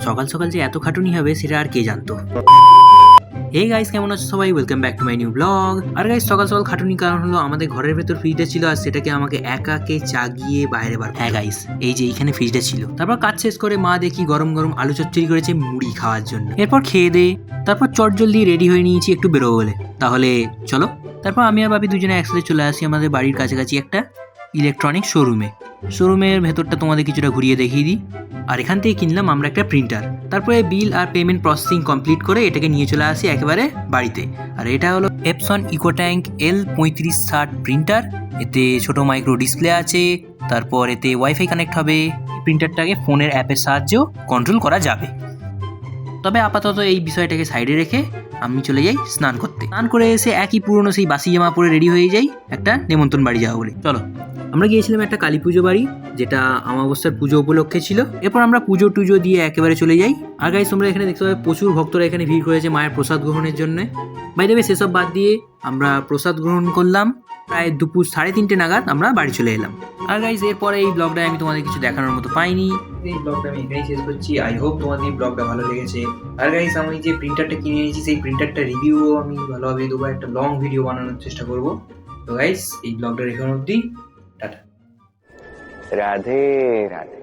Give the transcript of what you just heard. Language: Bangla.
সকাল সকাল যে এত খাটুনি হবে সেটা আর কে জানতো। হে গাইস, কেমন আছো সবাই? Welcome back to my new blog. আর গাইস, সকাল সকাল খাটুনির কারণ হলো আমাদের ঘরের ভেতর ফ্রিজটা ছিল আর সেটাকে আমাকে একাকে চাগিয়ে বাইরে বার। হ্যাঁ গাইস, এই যে এইখানে ফ্রিজটা ছিল। তারপর কাজ শেষ করে মা দেখি গরম গরম আলু চচ্চড়ি করেছে মুড়ি খাওয়ার জন্য। এরপর খেয়ে দে তারপর চটজলদি রেডি হয়ে নিয়েছি একটু বেরোবো বলে। তাহলে চলো। তারপর আমি আর বাপি দুজনে একসাথে চলে আসি আমাদের বাড়ির কাছাকাছি একটা ইলেকট্রনিক শোরুমের ভেতরটা তোমাদের কিছুটা ঘুরিয়ে দেখিয়ে দিই। আর এখান থেকে কিনলাম আমরা একটা প্রিন্টার। তারপরে বিল আর পেমেন্ট প্রসেসিং কমপ্লিট করে এটাকে নিয়ে চলে আসি একেবারে বাড়িতে। আর এটা হলো এপসন ইকোট্যাঙ্ক L3560 প্রিন্টার। এতে ছোট মাইক্রো ডিসপ্লে আছে, তারপর এতে ওয়াইফাই কানেক্ট হবে। প্রিন্টারটাকে ফোনের অ্যাপের সাহায্যেও কন্ট্রোল করা যাবে। তবে আপাতত এই বিষয়টাকে সাইডে রেখে আমি চলে যাই স্নান করতে। স্নান করে এসে একই পুরনো সেই বাসি জামা পরে রেডি হয়ে যাই একটা নেমন্তন্ন বাড়ি যাওয়া বলে। চলো, আমরা গিয়েছিলাম একটা কালী পুজো বাড়ি, যেটা অমাবস্যার পুজো উপলক্ষে ছিল। এরপর আমরা পুজো টুজো দিয়ে একেবারে চলে যাই। আর গাইস, তোমরা এখানে দেখতে পাবে প্রচুর ভক্তরা এখানে ভিড় করেছে মায়ের প্রসাদ গ্রহণের জন্য। বাই দ্য ওয়ে, সেসব বাদ দিয়ে আমরা প্রসাদ গ্রহণ করলাম। প্রায় দুপুর 3:30 নাগাদ আমরা বাড়ি চলে এলাম। আর গাইস, এরপরে এই ব্লগটায় আমি তোমাদের কিছু দেখানোর মতো পাইনি। এই ব্লগটা আমি এখানেই শেষ করছি। আই হোপ তোমাদের এই ব্লগটা ভালো লেগেছে। আর গাইস, আমি যে প্রিন্টারটা কিনে নিয়েছি সেই প্রিন্টারটা রিভিউ আমি ভালোভাবে দেবো, একটা লং ভিডিও বানানোর চেষ্টা করব। তো গাইস, এই ব্লগটা এখানে অবধি। টাটা। राधे राधे।